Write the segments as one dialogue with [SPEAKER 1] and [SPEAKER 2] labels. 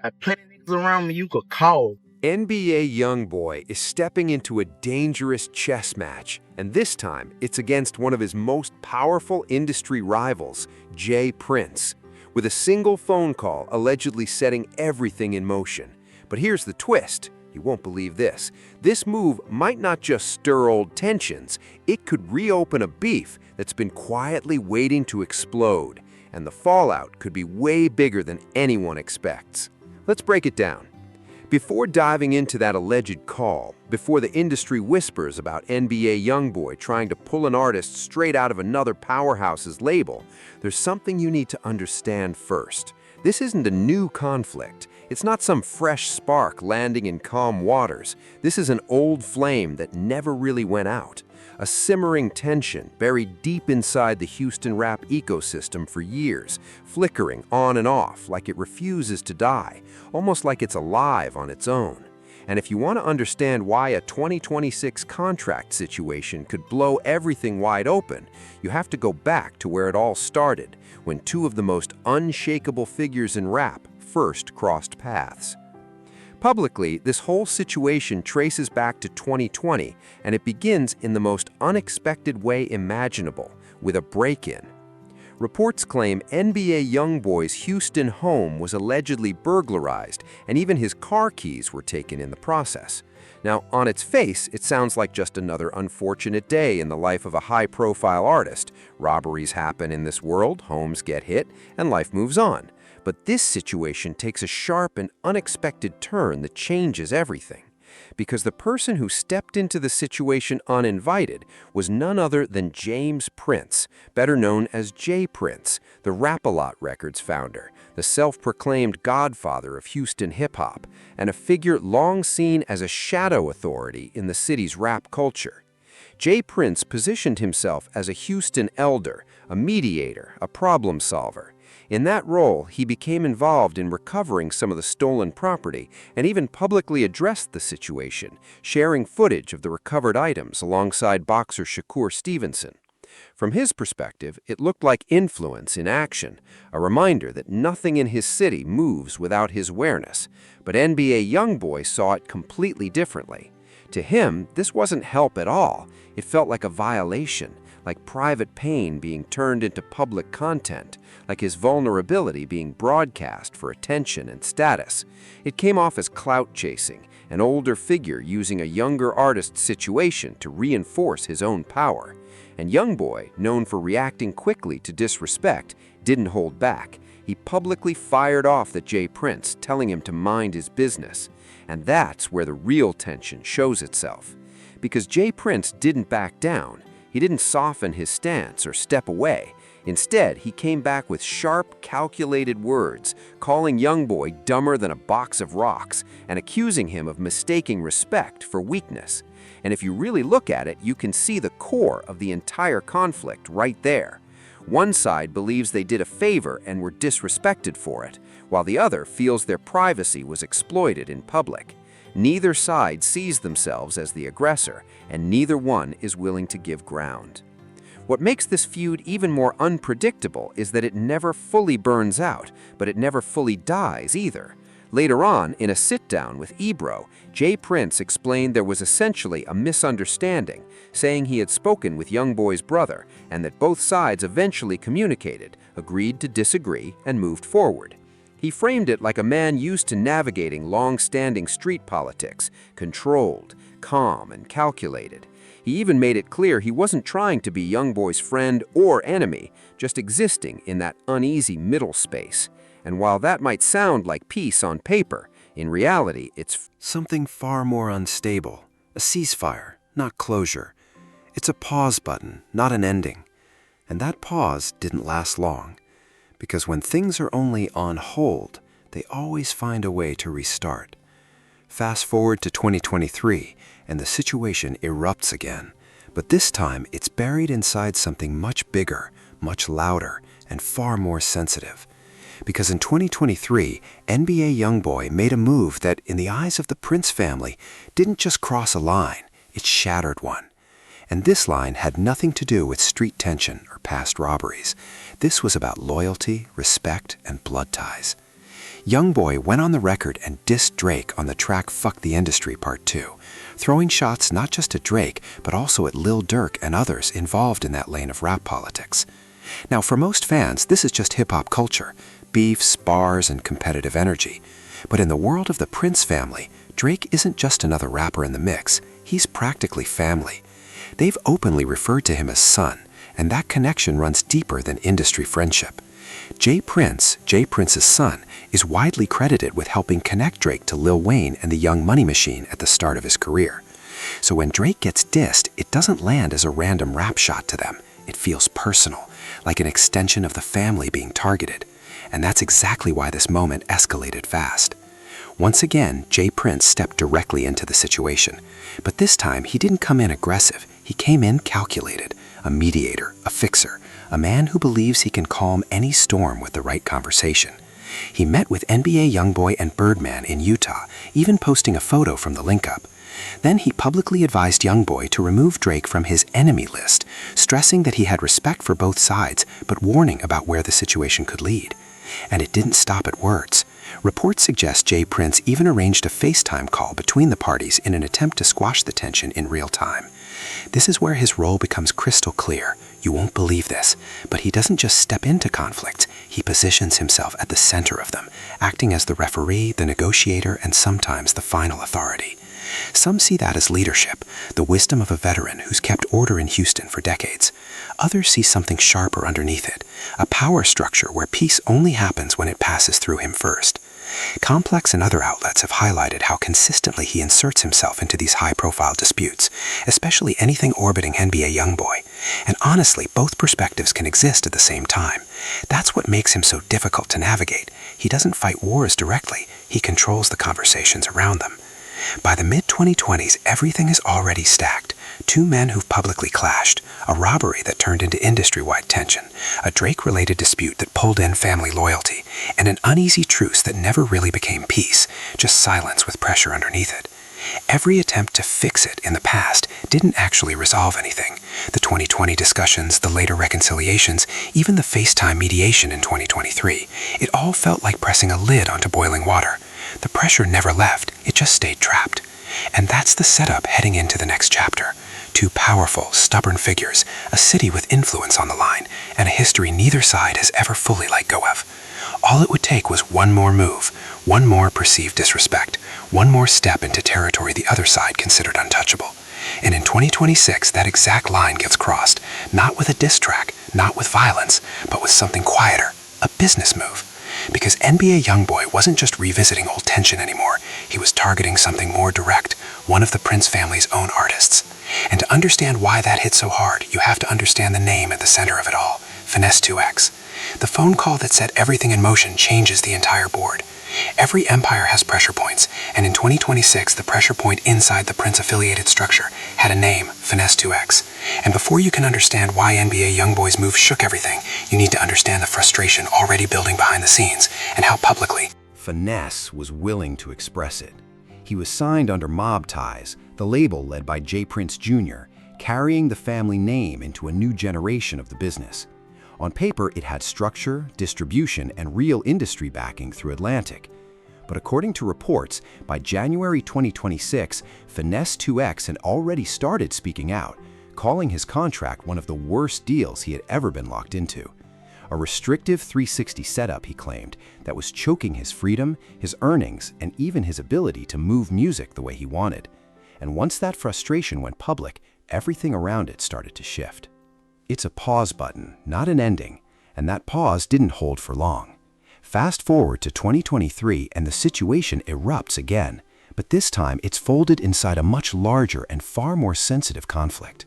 [SPEAKER 1] Got plenty of niggas around me you could call.
[SPEAKER 2] NBA YoungBoy is stepping into a dangerous chess match, and this time it's against one of his most powerful industry rivals, jprince, with a single phone call allegedly setting everything in motion. But here's the twist. You won't believe this. This move might not just stir old tensions, it could reopen a beef that's been quietly waiting to explode, and the fallout could be way bigger than anyone expects. Let's break it down. Before diving into that alleged call, before the industry whispers about NBA YoungBoy trying to pull an artist straight out of another powerhouse's label, there's something you need to understand first. This isn't a new conflict. It's not some fresh spark landing in calm waters. This is an old flame that never really went out. A simmering tension buried deep inside the Houston rap ecosystem for years, flickering on and off like it refuses to die, almost like it's alive on its own. And if you want to understand why a 2026 contract situation could blow everything wide open, you have to go back to where it all started, when two of the most unshakable figures in rap first crossed paths. Publicly, this whole situation traces back to 2020, and it begins in the most unexpected way imaginable, with a break-in. Reports claim NBA YoungBoy's Houston home was allegedly burglarized, and even his car keys were taken in the process. Now, on its face, it sounds like just another unfortunate day in the life of a high-profile artist. Robberies happen in this world, homes get hit, and life moves on. But this situation takes a sharp and unexpected turn that changes everything. Because the person who stepped into the situation uninvited was none other than James Prince, better known as jprince, the Rap-A-Lot Records founder, the self-proclaimed godfather of Houston hip-hop, and a figure long seen as a shadow authority in the city's rap culture. jprince positioned himself as a Houston elder, a mediator, a problem solver. In that role, he became involved in recovering some of the stolen property and even publicly addressed the situation, sharing footage of the recovered items alongside boxer Shakur Stevenson. From his perspective, it looked like influence in action, a reminder that nothing in his city moves without his awareness. But NBA YoungBoy saw it completely differently. To him, this wasn't help at all. It felt like a violation, like private pain being turned into public content, like his vulnerability being broadcast for attention and status. It came off as clout chasing, an older figure using a younger artist's situation to reinforce his own power. And YoungBoy, known for reacting quickly to disrespect, didn't hold back. He publicly fired off at jprince, telling him to mind his business. And that's where the real tension shows itself. Because jprince didn't back down. He didn't soften his stance or step away. Instead, he came back with sharp, calculated words, calling YoungBoy dumber than a box of rocks and accusing him of mistaking respect for weakness. And if you really look at it, you can see the core of the entire conflict right there. One side believes they did a favor and were disrespected for it, while the other feels their privacy was exploited in public. Neither side sees themselves as the aggressor, and neither one is willing to give ground. What makes this feud even more unpredictable is that it never fully burns out, but it never fully dies either. Later on, in a sit-down with Ebro, jprince explained there was essentially a misunderstanding, saying he had spoken with YoungBoy's brother and that both sides eventually communicated, agreed to disagree, and moved forward. He framed it like a man used to navigating long-standing street politics, controlled, calm, and calculated. He even made it clear he wasn't trying to be YoungBoy's friend or enemy, just existing in that uneasy middle space. And while that might sound like peace on paper, in reality, it's
[SPEAKER 3] something far more unstable. A ceasefire, not closure. It's a pause button, not an ending. And that pause didn't last long. Because when things are only on hold, they always find a way to restart. Fast forward to 2023, and the situation erupts again. But this time, it's buried inside something much bigger, much louder, and far more sensitive. Because in 2023, NBA YoungBoy made a move that, in the eyes of the Prince family, didn't just cross a line, it shattered one. And this line had nothing to do with street tension or past robberies. This was about loyalty, respect, and blood ties. YoungBoy went on the record and dissed Drake on the track Fuck the Industry Part 2, throwing shots not just at Drake, but also at Lil Durk and others involved in that lane of rap politics. Now, for most fans, this is just hip-hop culture, beefs, bars, and competitive energy. But in the world of the Prince family, Drake isn't just another rapper in the mix, he's practically family. They've openly referred to him as son, and that connection runs deeper than industry friendship. Jprince's son, is widely credited with helping connect Drake to Lil Wayne and the Young Money Machine at the start of his career. So when Drake gets dissed, it doesn't land as a random rap shot to them. It feels personal, like an extension of the family being targeted. And that's exactly why this moment escalated fast. Once again, Jprince stepped directly into the situation. But this time, he didn't come in aggressive. He came in calculated, a mediator, a fixer, a man who believes he can calm any storm with the right conversation. He met with NBA YoungBoy and Birdman in Utah, even posting a photo from the link-up. Then he publicly advised YoungBoy to remove Drake from his enemy list, stressing that he had respect for both sides, but warning about where the situation could lead. And it didn't stop at words. Reports suggest Jprince even arranged a FaceTime call between the parties in an attempt to squash the tension in real time. This is where his role becomes crystal clear. You won't believe this, but he doesn't just step into conflicts, he positions himself at the center of them, acting as the referee, the negotiator, and sometimes the final authority. Some see that as leadership, the wisdom of a veteran who's kept order in Houston for decades. Others see something sharper underneath it, a power structure where peace only happens when it passes through him first. Complex and other outlets have highlighted how consistently he inserts himself into these high-profile disputes, especially anything orbiting NBA YoungBoy. And honestly, both perspectives can exist at the same time. That's what makes him so difficult to navigate. He doesn't fight wars directly, he controls the conversations around them. By the mid-2020s, everything is already stacked. Two men who've publicly clashed, a robbery that turned into industry-wide tension, a Drake-related dispute that pulled in family loyalty, and an uneasy truce that never really became peace, just silence with pressure underneath it. Every attempt to fix it in the past didn't actually resolve anything. The 2020 discussions, the later reconciliations, even the FaceTime mediation in 2023, it all felt like pressing a lid onto boiling water. The pressure never left, it just stayed trapped. And that's the setup heading into the next chapter. Two powerful, stubborn figures, a city with influence on the line, and a history neither side has ever fully let go of. All it would take was one more move, one more perceived disrespect, one more step into territory the other side considered untouchable. And in 2026, that exact line gets crossed, not with a diss track, not with violence, but with something quieter, a business move. Because NBA YoungBoy wasn't just revisiting old tension anymore, he was targeting something more direct, one of the Prince family's own artists. And to understand why that hit so hard, you have to understand the name at the center of it all, Finesse 2X. The phone call that set everything in motion changes the entire board. Every empire has pressure points, and in 2026, the pressure point inside the Prince-affiliated structure had a name, Finesse 2X. And before you can understand why NBA YoungBoy's move shook everything, you need to understand the frustration already building behind the scenes, and how publicly
[SPEAKER 2] Finesse was willing to express it. He was signed under Mob Ties, the label led by Jprince Jr., carrying the family name into a new generation of the business. On paper, it had structure, distribution, and real industry backing through Atlantic. But according to reports, by January 2026, Finesse 2X had already started speaking out, calling his contract one of the worst deals he had ever been locked into. A restrictive 360 setup, he claimed, that was choking his freedom, his earnings, and even his ability to move music the way he wanted. And once that frustration went public, everything around it started to shift. It's a pause button, not an ending, and that pause didn't hold for long. Fast forward to 2023 and the situation erupts again, but this time it's folded inside a much larger and far more sensitive conflict.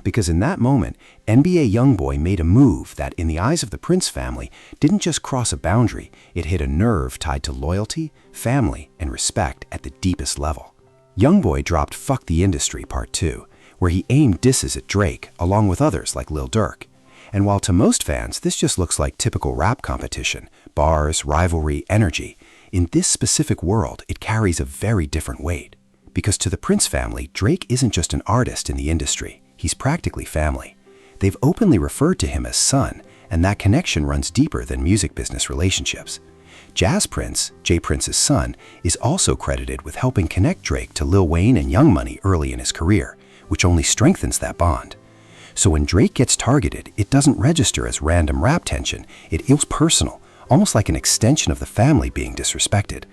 [SPEAKER 2] Because in that moment, NBA YoungBoy made a move that, in the eyes of the Prince family, didn't just cross a boundary, it hit a nerve tied to loyalty, family, and respect at the deepest level. YoungBoy dropped Fuck the Industry Part 2, where he aimed disses at Drake, along with others like Lil Durk. And while to most fans this just looks like typical rap competition, bars, rivalry, energy, in this specific world it carries a very different weight. Because to the Prince family, Drake isn't just an artist in the industry, he's practically family. They've openly referred to him as son, and that connection runs deeper than music business relationships.
[SPEAKER 3] Jazz Prince, jprince's son, is also credited with helping connect Drake to Lil Wayne and Young Money early in his career, which only strengthens that bond. So when Drake gets targeted, it doesn't register as random rap tension, it feels personal, almost like an extension of the family being disrespected.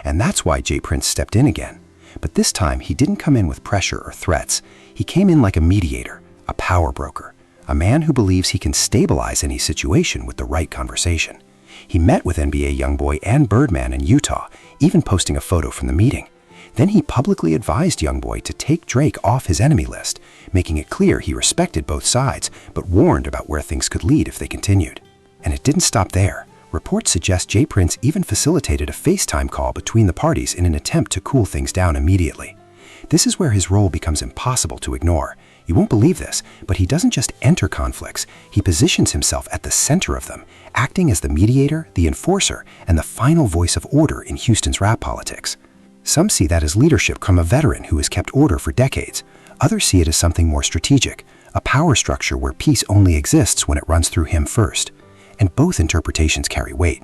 [SPEAKER 3] And that's why jprince stepped in again. But this time, he didn't come in with pressure or threats. He came in like a mediator, a power broker, a man who believes he can stabilize any situation with the right conversation. He met with NBA YoungBoy and Birdman in Utah, even posting a photo from the meeting. Then he publicly advised YoungBoy to take Drake off his enemy list, making it clear he respected both sides, but warned about where things could lead if they continued. And it didn't stop there. Reports suggest jprince even facilitated a FaceTime call between the parties in an attempt to cool things down immediately. This is where his role becomes impossible to ignore. You won't believe this, but he doesn't just enter conflicts, he positions himself at the center of them, acting as the mediator, the enforcer, and the final voice of order in Houston's rap politics. Some see that as leadership from a veteran who has kept order for decades. Others see it as something more strategic, a power structure where peace only exists when it runs through him first. And both interpretations carry weight.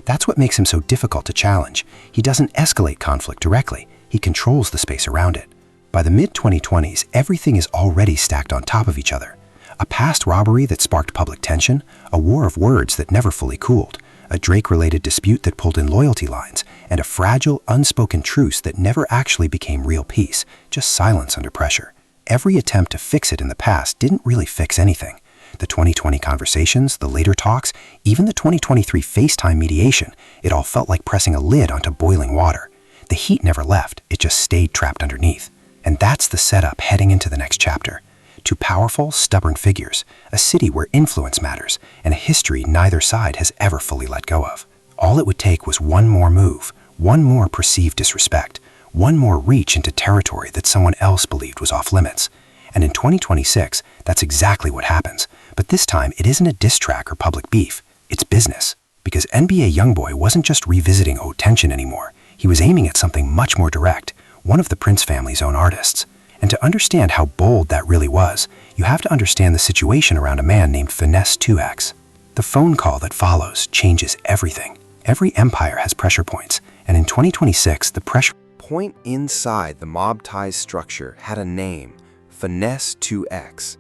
[SPEAKER 3] That's what makes him so difficult to challenge. He doesn't escalate conflict directly, he controls the space around it. By the mid-2020s, everything is already stacked on top of each other. A past robbery that sparked public tension, a war of words that never fully cooled, a Drake-related dispute that pulled in loyalty lines, and a fragile, unspoken truce that never actually became real peace, just silence under pressure. Every attempt to fix it in the past didn't really fix anything. The 2020 conversations, the later talks, even the 2023 FaceTime mediation, it all felt like pressing a lid onto boiling water. The heat never left, it just stayed trapped underneath. And that's the setup heading into the next chapter. Two powerful, stubborn figures, a city where influence matters, and a history neither side has ever fully let go of. All it would take was one more move, one more perceived disrespect, one more reach into territory that someone else believed was off limits. And in 2026, that's exactly what happens. But this time, it isn't a diss track or public beef. It's business. Because NBA YoungBoy wasn't just revisiting old tension anymore. He was aiming at something much more direct, one of the Prince family's own artists. And to understand how bold that really was, you have to understand the situation around a man named Finesse 2X. The phone call that follows changes everything. Every empire has pressure points, and in 2026, the pressure
[SPEAKER 2] Point inside the mob ties structure had a name, Finesse 2X.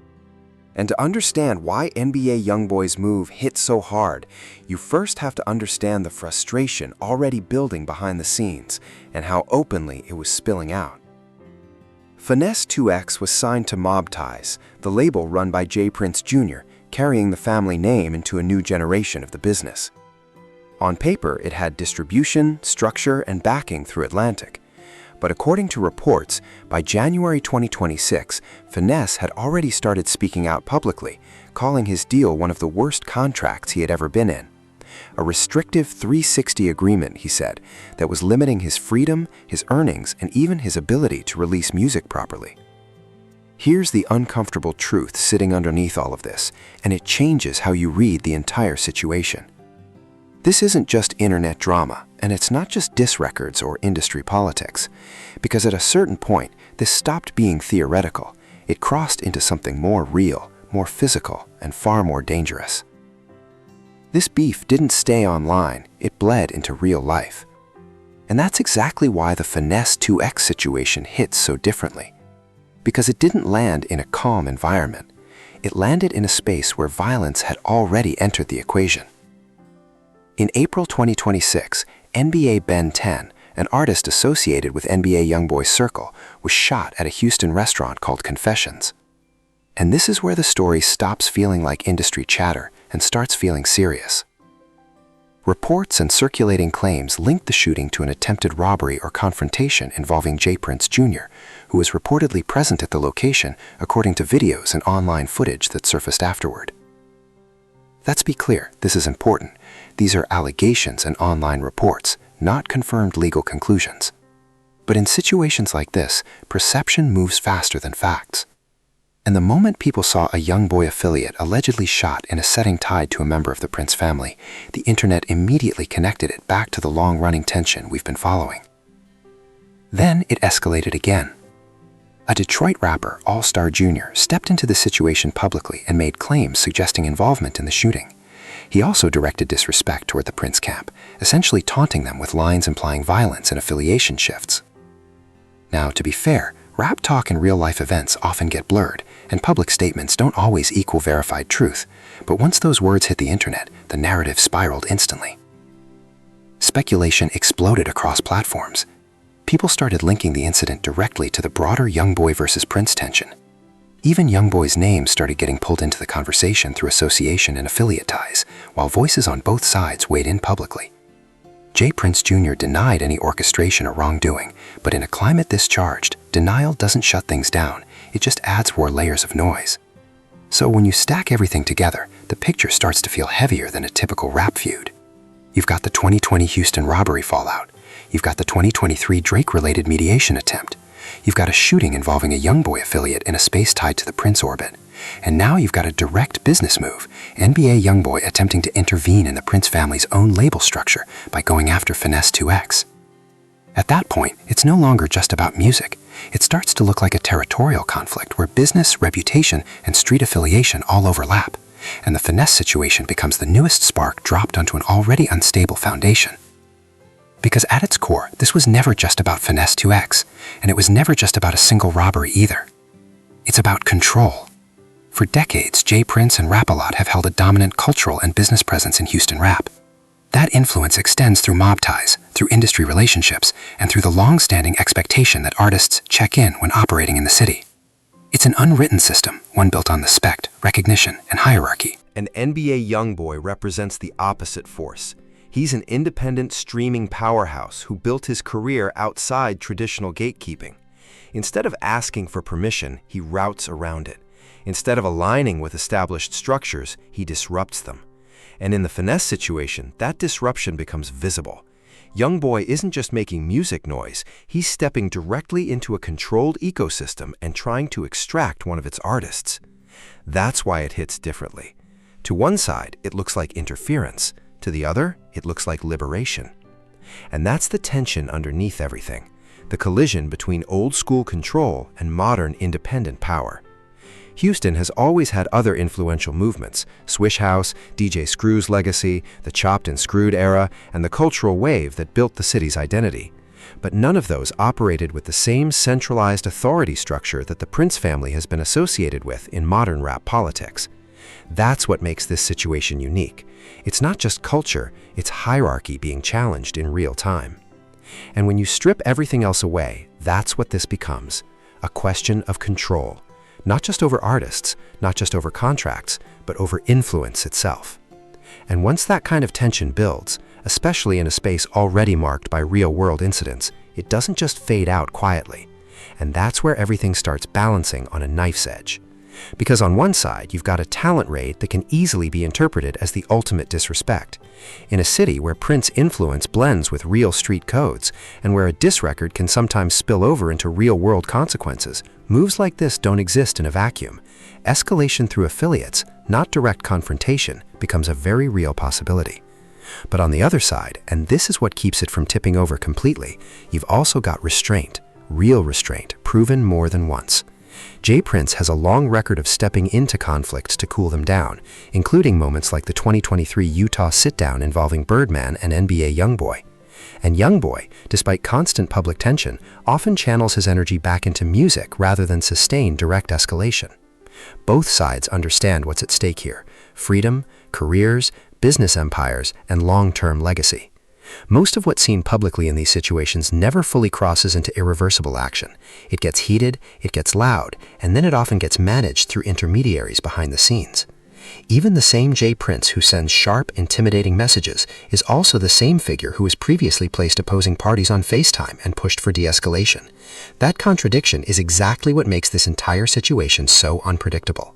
[SPEAKER 2] And to understand why NBA YoungBoy's move hit so hard, you first have to understand the frustration already building behind the scenes and how openly it was spilling out. Finesse 2X was signed to Mob Ties, the label run by jprince Jr., carrying the family name into a new generation of the business. On paper, it had distribution, structure, and backing through Atlantic. But according to reports, by January 2026, Finesse had already started speaking out publicly, calling his deal one of the worst contracts he had ever been in. A restrictive 360 agreement, he said, that was limiting his freedom, his earnings, and even his ability to release music properly. Here's the uncomfortable truth sitting underneath all of this, and it changes how you read the entire situation. This isn't just internet drama, and it's not just diss records or industry politics, because at a certain point, this stopped being theoretical. It crossed into something more real, more physical, and far more dangerous. This beef didn't stay online, it bled into real life. And that's exactly why the Finesse 2X situation hits so differently. Because it didn't land in a calm environment. It landed in a space where violence had already entered the equation. In April 2026, NBA Ben 10, an artist associated with NBA YoungBoy's circle, was shot at a Houston restaurant called Confessions. And this is where the story stops feeling like industry chatter and starts feeling serious. Reports and circulating claims linked the shooting to an attempted robbery or confrontation involving jprince Jr., who was reportedly present at the location according to videos and online footage that surfaced afterward. Let's be clear, this is important. These are allegations and online reports, not confirmed legal conclusions. But in situations like this, perception moves faster than facts. And the moment people saw a YoungBoy affiliate allegedly shot in a setting tied to a member of the Prince family, the internet immediately connected it back to the long-running tension we've been following. Then it escalated again. A Detroit rapper, All-Star Jr., stepped into the situation publicly and made claims suggesting involvement in the shooting.
[SPEAKER 3] He also directed disrespect toward the Prince camp, essentially taunting them with lines implying violence and affiliation shifts. Now, to be fair, rap talk and real-life events often get blurred, and public statements don't always equal verified truth, but once those words hit the internet, the narrative spiraled instantly. Speculation exploded across platforms. People started linking the incident directly to the broader YoungBoy versus Prince tension. Even YoungBoy's name started getting pulled into the conversation through association and affiliate ties, while voices on both sides weighed in publicly. Prince Jr. denied any orchestration or wrongdoing, but in a climate this charged, denial doesn't shut things down, it just adds more layers of noise. So when you stack everything together, the picture starts to feel heavier than a typical rap feud. You've got the 2020 Houston robbery fallout. You've got the 2023 Drake-related mediation attempt. You've got a shooting involving a YoungBoy affiliate in a space tied to the Prince orbit. And now you've got a direct business move, NBA YoungBoy attempting to intervene in the Prince family's own label structure by going after Finesse 2X. At that point, it's no longer just about music. It starts to look like a territorial conflict where business, reputation, and street affiliation all overlap, and the Finesse situation becomes the newest spark dropped onto an already unstable foundation. Because at its core, this was never just about Finesse 2X, and it was never just about a single robbery either. It's about control. For decades, Prince and Rap-A-Lot have held a dominant cultural and business presence in Houston rap. That influence extends through mob ties, through industry relationships, and through the long-standing expectation that artists check in when operating in the city. It's an unwritten system, one built on respect, recognition, and hierarchy.
[SPEAKER 2] And NBA YoungBoy represents the opposite force. He's an independent streaming powerhouse who built his career outside traditional gatekeeping. Instead of asking for permission, he routes around it. Instead of aligning with established structures, he disrupts them. And in the Finesse situation, that disruption becomes visible. YoungBoy isn't just making music noise, he's stepping directly into a controlled ecosystem and trying to extract one of its artists. That's why it hits differently. To one side, it looks like interference. To the other, it looks like liberation. And that's the tension underneath everything, the collision between old-school control and modern independent power. Houston has always had other influential movements: Swish House, DJ Screw's legacy, the chopped and screwed era, and the cultural wave that built the city's identity. But none of those operated with the same centralized authority structure that the Prince family has been associated with in modern rap politics. That's what makes this situation unique. It's not just culture, it's hierarchy being challenged in real time. And when you strip everything else away, that's what this becomes: a question of control. Not just over artists, not just over contracts, but over influence itself. And once that kind of tension builds, especially in a space already marked by real-world incidents, it doesn't just fade out quietly. And that's where everything starts balancing on a knife's edge. Because on one side, you've got a talent raid that can easily be interpreted as the ultimate disrespect. In a city where Prince influence blends with real street codes, and where a diss record can sometimes spill over into real-world consequences, moves like this don't exist in a vacuum. Escalation through affiliates, not direct confrontation, becomes a very real possibility. But on the other side, and this is what keeps it from tipping over completely, you've also got restraint, real restraint, proven more than once. Prince has a long record of stepping into conflicts to cool them down, including moments like the 2023 Utah sit-down involving Birdman and NBA YoungBoy. And YoungBoy, despite constant public tension, often channels his energy back into music rather than sustain direct escalation. Both sides understand what's at stake here: freedom, careers, business empires, and long-term legacy. Most of what's seen publicly in these situations never fully crosses into irreversible action. It gets heated, it gets loud, and then it often gets managed through intermediaries behind the scenes. Even the same Prince who sends sharp, intimidating messages is also the same figure who has previously placed opposing parties on FaceTime and pushed for de-escalation. That contradiction is exactly what makes this entire situation so unpredictable.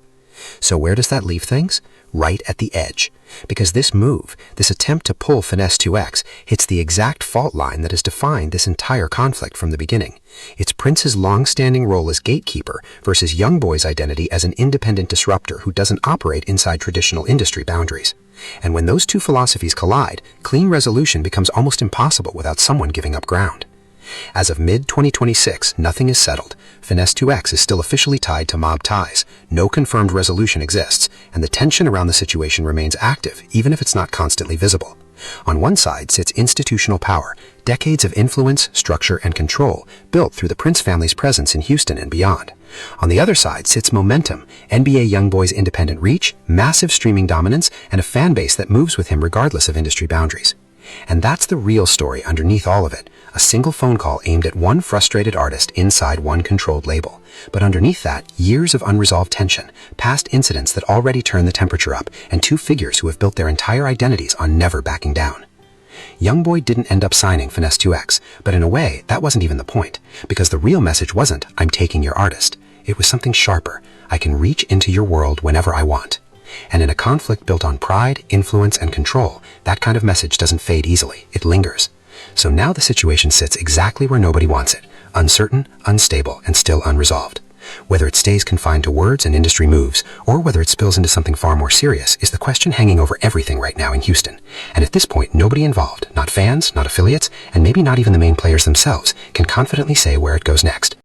[SPEAKER 2] So where does that leave things? Right at the edge. Because this move, this attempt to pull Finesse 2X, hits the exact fault line that has defined this entire conflict from the beginning. It's Prince's long-standing role as gatekeeper versus YoungBoy's identity as an independent disruptor who doesn't operate inside traditional industry boundaries. And when those two philosophies collide, clean resolution becomes almost impossible without someone giving up ground.
[SPEAKER 3] As of mid-2026, nothing is settled. Finesse 2X is still officially tied to mob ties. No confirmed resolution exists, and the tension around the situation remains active, even if it's not constantly visible. On one side sits institutional power, decades of influence, structure, and control built through the Prince family's presence in Houston and beyond. On the other side sits momentum, NBA YoungBoy's independent reach, massive streaming dominance, and a fan base that moves with him regardless of industry boundaries. And that's the real story underneath all of it. A single phone call aimed at one frustrated artist inside one controlled label. But underneath that, years of unresolved tension, past incidents that already turn the temperature up, and two figures who have built their entire identities on never backing down. YoungBoy didn't end up signing Finesse 2X, but in a way, that wasn't even the point. Because the real message wasn't, "I'm taking your artist." It was something sharper. "I can reach into your world whenever I want." And in a conflict built on pride, influence, and control, that kind of message doesn't fade easily. It lingers. So now the situation sits exactly where nobody wants it. Uncertain, unstable, and still unresolved. Whether it stays confined to words and industry moves, or whether it spills into something far more serious, is the question hanging over everything right now in Houston. And at this point, nobody involved, not fans, not affiliates, and maybe not even the main players themselves, can confidently say where it goes next.